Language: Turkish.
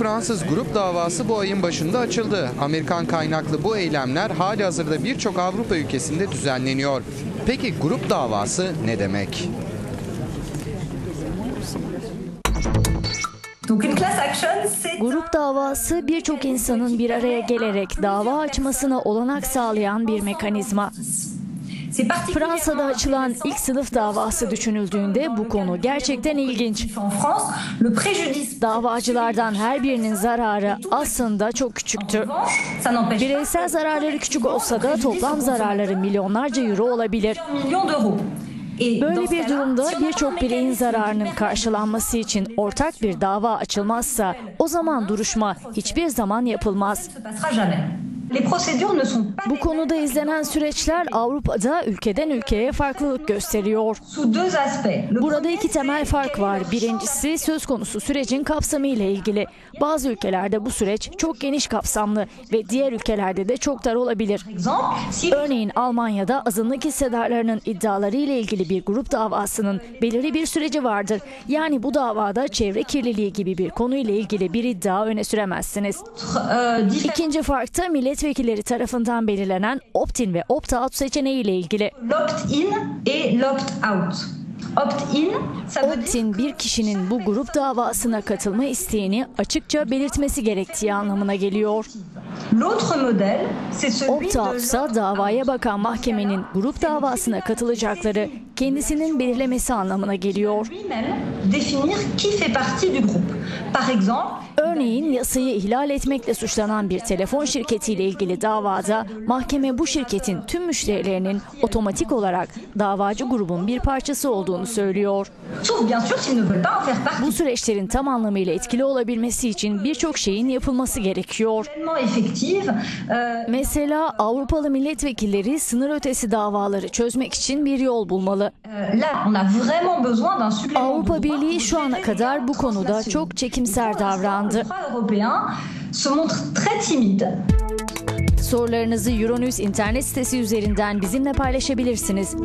Türk-Fransız grup davası bu ayın başında açıldı. Amerikan kaynaklı bu eylemler halihazırda birçok Avrupa ülkesinde düzenleniyor. Peki grup davası ne demek? Grup davası birçok insanın bir araya gelerek dava açmasına olanak sağlayan bir mekanizma. Fransa'da açılan ilk sınıf davası düşünüldüğünde bu konu gerçekten ilginç. Davacılardan her birinin zararı aslında çok küçüktü. Bireysel zararları küçük olsa da toplam zararları milyonlarca euro olabilir. Böyle bir durumda birçok bireyin zararının karşılanması için ortak bir dava açılmazsa o zaman duruşma hiçbir zaman yapılmaz. Bu konuda izlenen süreçler Avrupa'da ülkeden ülkeye farklılık gösteriyor. Burada iki temel fark var. Birincisi söz konusu sürecin kapsamı ile ilgili. Bazı ülkelerde bu süreç çok geniş kapsamlı ve diğer ülkelerde de çok dar olabilir. Örneğin Almanya'da azınlık hissedarlarının iddiaları ile ilgili bir grup davasının belirli bir süreci vardır. Yani bu davada çevre kirliliği gibi bir konuyla ilgili bir iddia öne süremezsiniz. İkinci fark da milletvekilleri tarafından belirlenen opt-in ve opt-out seçeneği ile ilgili. Opt-in bir kişinin bu grup davasına katılma isteğini açıkça belirtmesi gerektiği anlamına geliyor. Opt-out ise davaya bakan mahkemenin grup davasına katılacakları kendisinin belirlemesi anlamına geliyor. Örneğin yasayı ihlal etmekle suçlanan bir telefon şirketiyle ilgili davada mahkeme bu şirketin tüm müşterilerinin otomatik olarak davacı grubun bir parçası olduğunu söylüyor. Bu süreçlerin tam anlamıyla etkili olabilmesi için birçok şeyin yapılması gerekiyor. Mesela Avrupalı milletvekilleri sınır ötesi davaları çözmek için bir yol bulmalı. Avrupa Birliği şu ana kadar bu konuda çok çekimser davrandı. Sorularınızı Euronews internet sitesi üzerinden bizimle paylaşabilirsiniz.